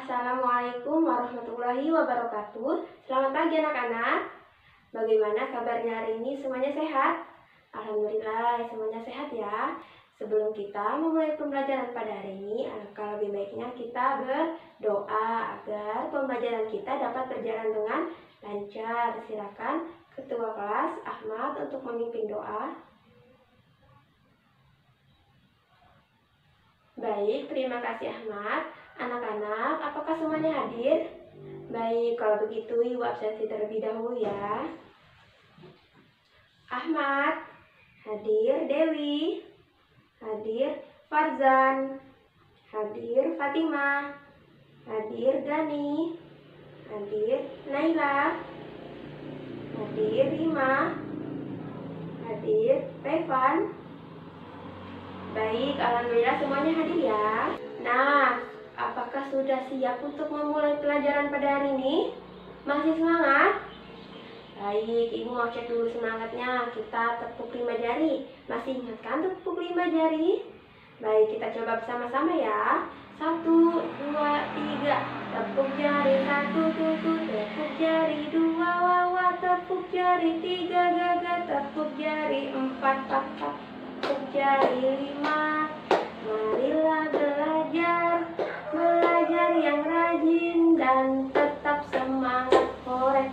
Assalamualaikum warahmatullahi wabarakatuh. Selamat pagi anak-anak. Bagaimana kabarnya hari ini? Semuanya sehat? Alhamdulillah semuanya sehat ya. Sebelum kita memulai pembelajaran pada hari ini, alangkah lebih baiknya kita berdoa agar pembelajaran kita dapat berjalan dengan lancar. Silakan Ketua Kelas Ahmad untuk memimpin doa. Baik, terima kasih Ahmad. Anak-anak, apakah semuanya hadir? Baik, kalau begitu Ibu absensi terlebih dahulu ya. Ahmad, hadir. Dewi, hadir. Farzan, hadir. Fatimah, hadir. Gani, hadir. Naila, hadir. Rima, hadir. Revan. Baik, alhamdulillah semuanya hadir ya. Nah, apakah sudah siap untuk memulai pelajaran pada hari ini? Masih semangat? Baik, Ibu mau cek dulu semangatnya. Kita tepuk 5 jari. Masih ingat kan tepuk 5 jari? Baik, kita coba bersama-sama ya. 1, 2, 3. Tepuk jari 1, tutu. Tepuk jari 2, wawa. Tepuk jari 3, gaga. Tepuk jari 4, papa. Tepuk jari 5. Marilah belajar yang rajin dan tetap semangat. Hore.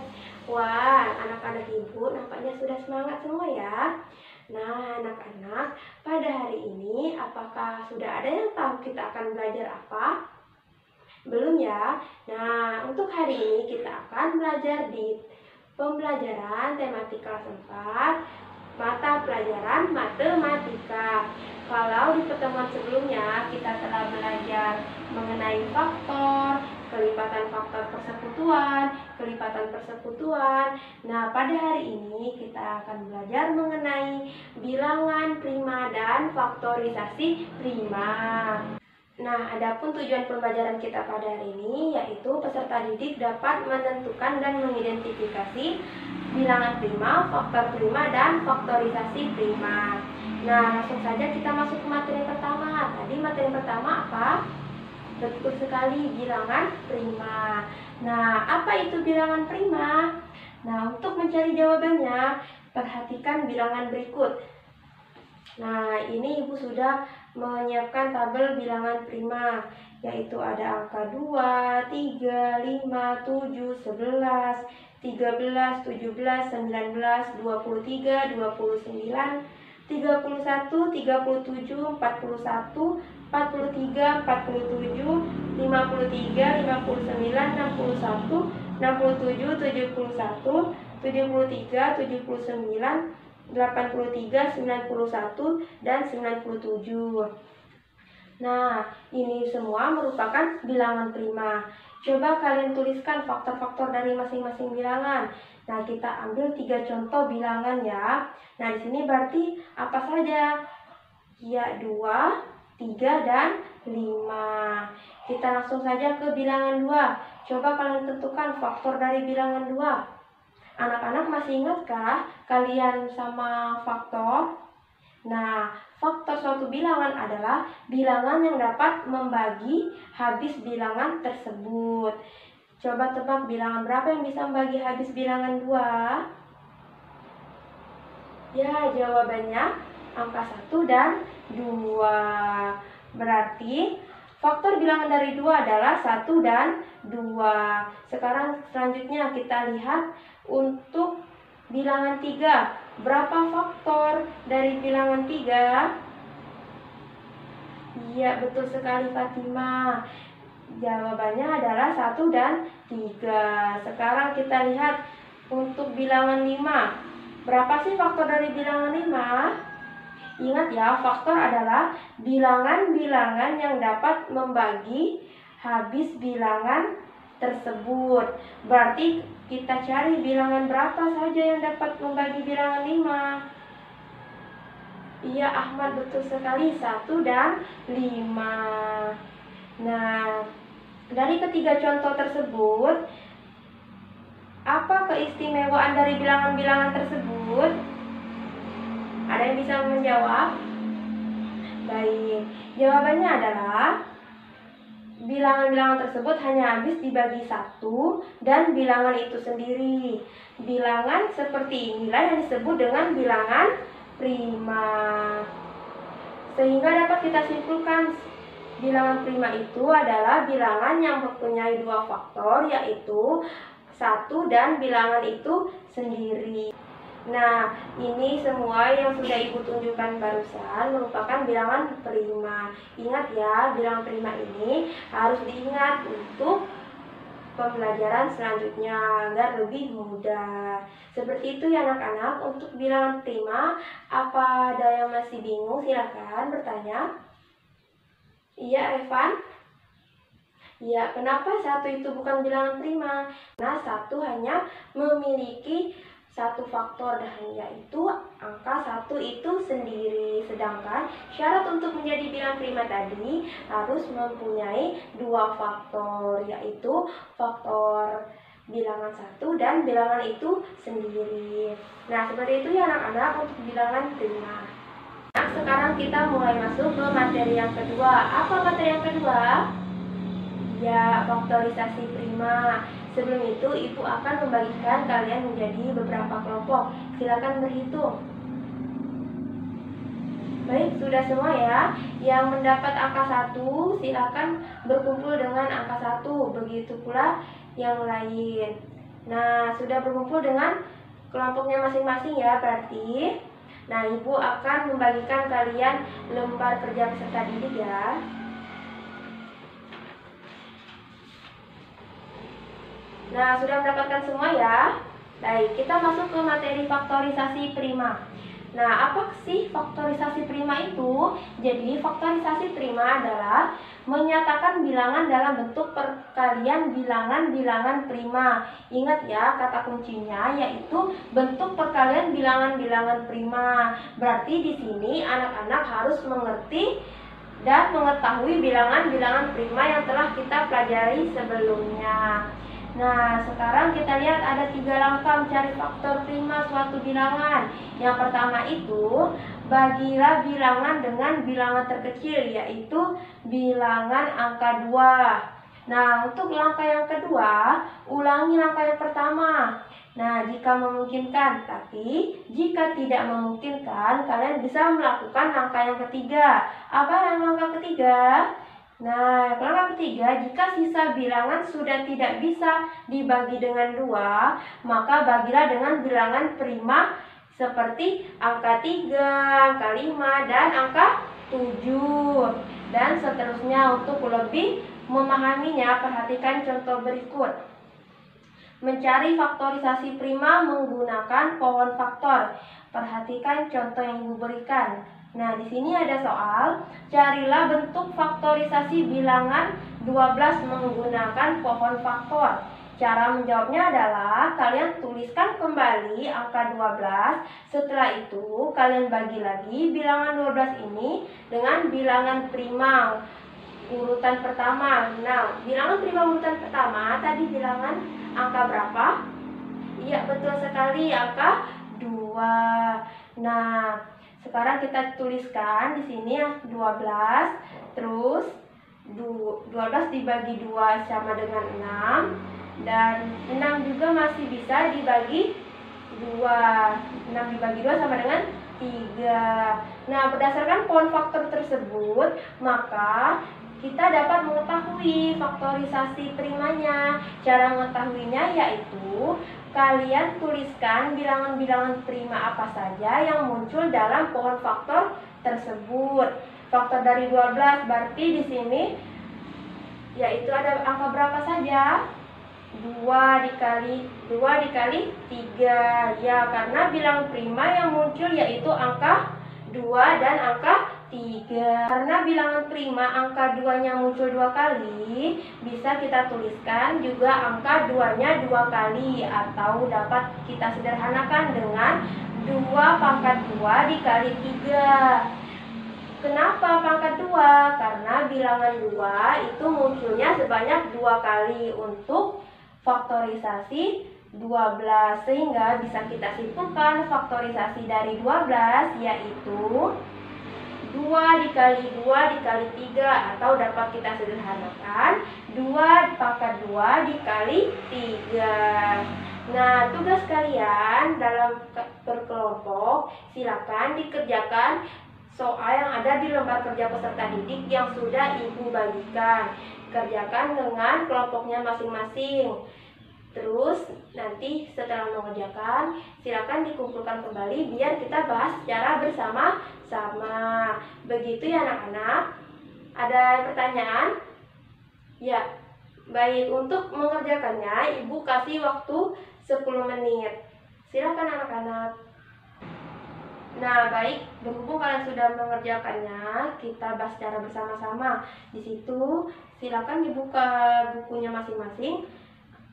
Wah, anak-anak Ibu nampaknya sudah semangat semua ya. Nah, anak-anak, pada hari ini apakah sudah ada yang tahu kita akan belajar apa? Belum ya? Nah, untuk hari ini kita akan belajar di pembelajaran tematik kelas 4, mata pelajaran matematika. Kalau di pertemuan sebelumnya kita telah belajar mengenai faktor, kelipatan faktor persekutuan. Nah, pada hari ini kita akan belajar mengenai bilangan prima dan faktorisasi prima. Nah, adapun tujuan pembelajaran kita pada hari ini yaitu peserta didik dapat menentukan dan mengidentifikasi bilangan prima, faktor prima, dan faktorisasi prima. Nah, langsung saja kita masuk ke materi pertama. Tadi materi pertama apa? Betul sekali, bilangan prima. Nah, apa itu bilangan prima? Nah, untuk mencari jawabannya, perhatikan bilangan berikut. Nah, ini Ibu sudah menyiapkan tabel bilangan prima, yaitu ada angka 2, 3, 5, 7, 11, 13, 17, 19, 23, 29, 31, 37, 41, 43, 47, 53, 59, 61, 67, 71, 73, 79, 83, 91, dan 97. Nah, ini semua merupakan bilangan prima. Coba kalian tuliskan faktor-faktor dari masing-masing bilangan. Nah, kita ambil 3 contoh bilangan ya. Nah, di sini berarti apa saja? Ya, 2, 3, dan 5. Kita langsung saja ke bilangan 2. Coba kalian tentukan faktor dari bilangan 2. Anak-anak masih ingatkah kalian sama faktor? Nah, faktor suatu bilangan adalah bilangan yang dapat membagi habis bilangan tersebut. Coba tebak bilangan berapa yang bisa membagi habis bilangan 2? Ya, jawabannya angka 1 dan 2. Berarti faktor bilangan dari 2 adalah 1 dan 2. Sekarang selanjutnya kita lihat untuk bilangan 3. Berapa faktor dari bilangan 3? Iya, betul sekali Fatimah. Jawabannya adalah 1 dan 3. Sekarang kita lihat untuk bilangan 5. Berapa sih faktor dari bilangan 5? Ingat ya, faktor adalah bilangan-bilangan yang dapat membagi habis bilangan tersebut. Berarti kita cari bilangan berapa saja yang dapat membagi bilangan 5. Iya Ahmad, betul sekali, 1 dan 5. Nah, dari ketiga contoh tersebut, apa keistimewaan dari bilangan-bilangan tersebut? Ada yang bisa menjawab? Baik, jawabannya adalah bilangan-bilangan tersebut hanya habis dibagi 1 dan bilangan itu sendiri. Bilangan seperti inilah yang disebut dengan bilangan prima. Sehingga dapat kita simpulkan bilangan prima itu adalah bilangan yang mempunyai 2 faktor, yaitu 1 dan bilangan itu sendiri. Nah, ini semua yang sudah Ibu tunjukkan barusan merupakan bilangan prima. Ingat ya, bilangan prima ini harus diingat untuk pembelajaran selanjutnya agar lebih mudah. Seperti itu ya anak-anak untuk bilangan prima. Apa ada yang masih bingung? Silakan bertanya. Iya, Evan? Ya, kenapa 1 itu bukan bilangan prima? Nah, 1 hanya memiliki 1 faktor, dan yaitu angka 1 itu sendiri. Sedangkan syarat untuk menjadi bilangan prima tadi harus mempunyai 2 faktor, yaitu faktor bilangan 1 dan bilangan itu sendiri. Nah, seperti itu ya anak-anak untuk bilangan prima. Nah, sekarang kita mulai masuk ke materi yang kedua. Apa materi yang kedua? Ya, faktorisasi prima. Sebelum itu, Ibu akan membagikan kalian menjadi beberapa kelompok. Silakan berhitung. Baik, sudah semua ya. Yang mendapat angka 1, silakan berkumpul dengan angka 1. Begitu pula yang lain. Nah, sudah berkumpul dengan kelompoknya masing-masing ya, berarti. Nah, Ibu akan membagikan kalian lembar kerja peserta didik ya. Nah, sudah mendapatkan semua ya? Baik, kita masuk ke materi faktorisasi prima. Nah, apa sih faktorisasi prima itu? Jadi, faktorisasi prima adalah menyatakan bilangan dalam bentuk perkalian bilangan-bilangan prima. Ingat ya, kata kuncinya yaitu bentuk perkalian bilangan-bilangan prima. Berarti di sini anak-anak harus mengerti dan mengetahui bilangan-bilangan prima yang telah kita pelajari sebelumnya. Nah, sekarang kita lihat ada 3 langkah mencari faktor prima suatu bilangan. Yang pertama itu, bagilah bilangan dengan bilangan terkecil, yaitu bilangan angka 2. Nah, untuk langkah yang kedua, ulangi langkah yang pertama. Nah, jika memungkinkan, tapi jika tidak memungkinkan, kalian bisa melakukan langkah yang ketiga. Apa yang langkah ketiga? Nah, langkah ketiga, jika sisa bilangan sudah tidak bisa dibagi dengan 2, maka bagilah dengan bilangan prima seperti angka 3, angka 5, dan angka 7. Dan seterusnya. Untuk lebih memahaminya, perhatikan contoh berikut. Mencari faktorisasi prima menggunakan pohon faktor. Perhatikan contoh yang Ibu berikan. Nah, di sini ada soal, carilah bentuk faktorisasi bilangan 12 menggunakan pohon faktor. Cara menjawabnya adalah kalian tuliskan kembali angka 12. Setelah itu, kalian bagi lagi bilangan 12 ini dengan bilangan prima urutan pertama. Nah, bilangan prima urutan pertama tadi bilangan angka berapa? Iya, betul sekali, angka 2. Nah, sekarang kita tuliskan di sini ya 12, terus 12 dibagi 2 sama dengan 6, dan 6 juga masih bisa dibagi 2. 6 dibagi 2 sama dengan 3. Nah, berdasarkan pohon faktor tersebut, maka kita dapat mengetahui faktorisasi primanya. Cara mengetahuinya yaitu kalian tuliskan bilangan-bilangan prima apa saja yang muncul dalam pohon faktor tersebut. Faktor dari 12 berarti di sini yaitu ada angka berapa saja? 2 dikali 3. Ya, karena bilangan prima yang muncul yaitu angka 2 dan angka 3. Karena bilangan prima angka 2-nya muncul 2 kali, bisa kita tuliskan juga angka 2-nya 2 kali, atau dapat kita sederhanakan dengan 2 pangkat 2 dikali 3. Kenapa pangkat 2? Karena bilangan 2 itu munculnya sebanyak 2 kali untuk faktorisasi 12, sehingga bisa kita simpulkan faktorisasi dari 12 yaitu 2 dikali 2 dikali 3, atau dapat kita sederhanakan 2 pangkat 2 dikali 3. Nah, tugas kalian dalam berkelompok silakan dikerjakan soal yang ada di lembar kerja peserta didik yang sudah Ibu bagikan. Kerjakan dengan kelompoknya masing-masing. Terus nanti setelah mengerjakan silakan dikumpulkan kembali biar kita bahas secara bersama-sama. Begitu ya anak-anak. Ada pertanyaan? Ya. Baik, untuk mengerjakannya Ibu kasih waktu 10 menit. Silakan anak-anak. Nah, baik, berhubung kalian sudah mengerjakannya, kita bahas secara bersama-sama. Di situ silakan dibuka bukunya masing-masing.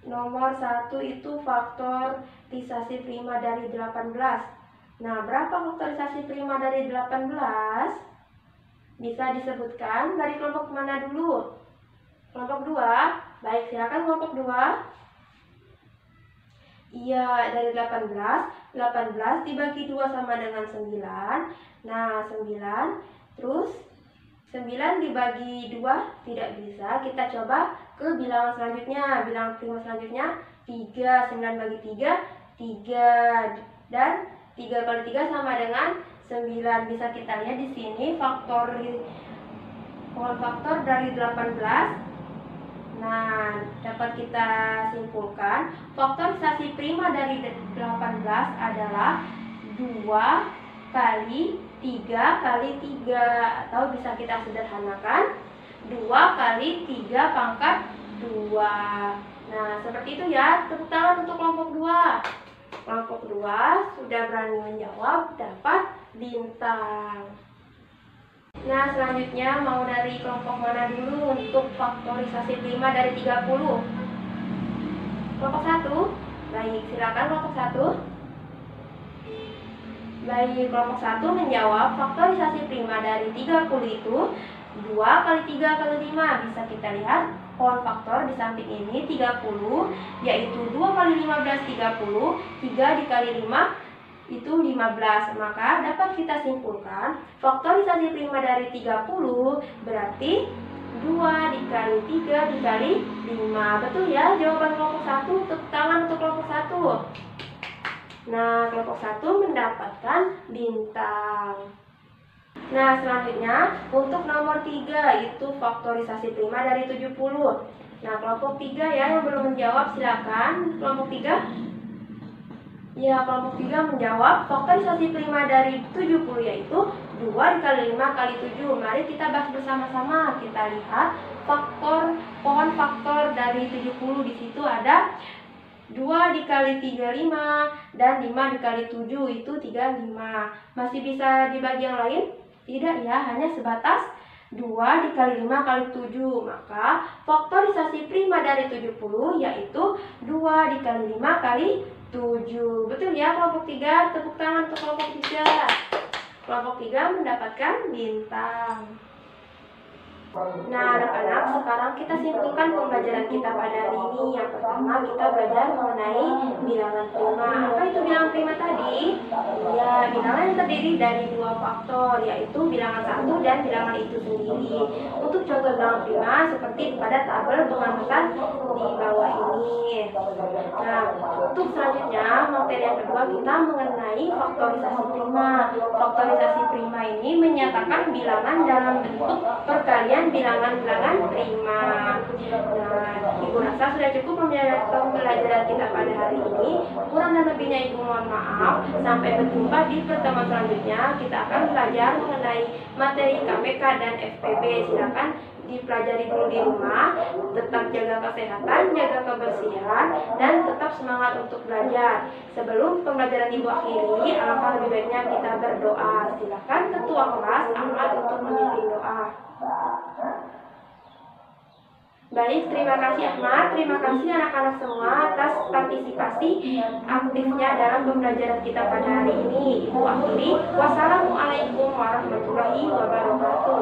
Nomor 1 itu faktorisasi prima dari 18. Nah, berapa faktorisasi prima dari 18? Bisa disebutkan dari kelompok mana dulu? Kelompok 2? Baik, silakan kelompok 2. Iya, dari 18. 18 dibagi 2 sama dengan 9. Nah, 9. Terus 9 dibagi 2 tidak bisa. Kita coba ke bilangan selanjutnya. Bilangan prima selanjutnya 3. 9 bagi 3, 3. Dan 3 kali 3 sama dengan 9. Bisa kita lihat di sini faktor dari 18. Nah, dapat kita simpulkan faktorisasi prima dari 18 adalah 2 kali 3 kali 3, atau bisa kita sederhanakan 2 kali 3 pangkat 2. Nah, seperti itu ya. Tepuk tangan untuk kelompok 2. Kelompok 2 sudah berani menjawab, dapat bintang. Nah, selanjutnya mau dari kelompok mana dulu untuk faktorisasi prima dari 30? Kelompok 1? Baik, silakan kelompok 1. Baik, kelompok 1 menjawab faktorisasi prima dari 30 itu 2 kali 3 kali 5. Bisa kita lihat pohon faktor di samping ini 30, yaitu 2 kali 15 30, 3 dikali 5 itu 15. Maka dapat kita simpulkan faktorisasi prima dari 30 berarti 2 dikali 3 dikali 5. Betul ya jawaban kelompok 1. Tepuk tangan untuk kelompok 1. Nah, kelompok 1 mendapatkan bintang. Nah, selanjutnya untuk nomor 3 itu faktorisasi prima dari 70. Nah, kelompok 3 ya yang belum menjawab silakan. Kelompok 3. Ya, kelompok 3 menjawab faktorisasi prima dari 70 yaitu 2 dikali 5 kali 7. Mari kita bahas bersama-sama. Kita lihat pohon faktor dari 70. Di situ ada 2 dikali 3 5 dan 5 dikali 7 itu 35. Masih bisa dibagi yang lain? Tidak ya, hanya sebatas 2 dikali 5 kali 7. Maka faktorisasi prima dari 70 yaitu 2 dikali 5 kali 7. Betul ya kelompok 3. Tepuk tangan untuk kelompok 3. Kelompok 3 mendapatkan bintang. Nah, anak-anak, sekarang kita simpulkan pembelajaran kita pada hari ini. Yang pertama, kita belajar mengenai bilangan prima. Apa itu bilangan prima tadi? Ya, bilangan yang terdiri dari 2 faktor, yaitu bilangan 1 dan bilangan itu sendiri. Untuk contoh bilangan prima, seperti pada tabel pengamatan di bawah ini. Nah, untuk selanjutnya, materi yang kedua kita mengenai faktorisasi prima. Faktorisasi prima ini menyatakan bilangan dalam bentuk perkalian bilangan-bilangan prima. Nah, Ibu rasa sudah cukup pembelajaran kita pada hari ini. Kurang dan lebihnya Ibu mohon maaf. Sampai berjumpa di pertemuan selanjutnya. Kita akan belajar mengenai materi KPK dan FPB. Silakan dipelajari dulu di rumah. Tetap jaga kesehatan, jaga kebersihan, dan tetap semangat untuk belajar. Sebelum pembelajaran Ibu akhiri, alangkah lebih baiknya kita berdoa. Silakan ketua kelas Ahmad untuk memimpin doa. Baik, terima kasih Ahmad, terima kasih anak-anak semua atas partisipasi aktifnya dalam pembelajaran kita pada hari ini. Ibu akhiri, wassalamualaikum warahmatullahi wabarakatuh.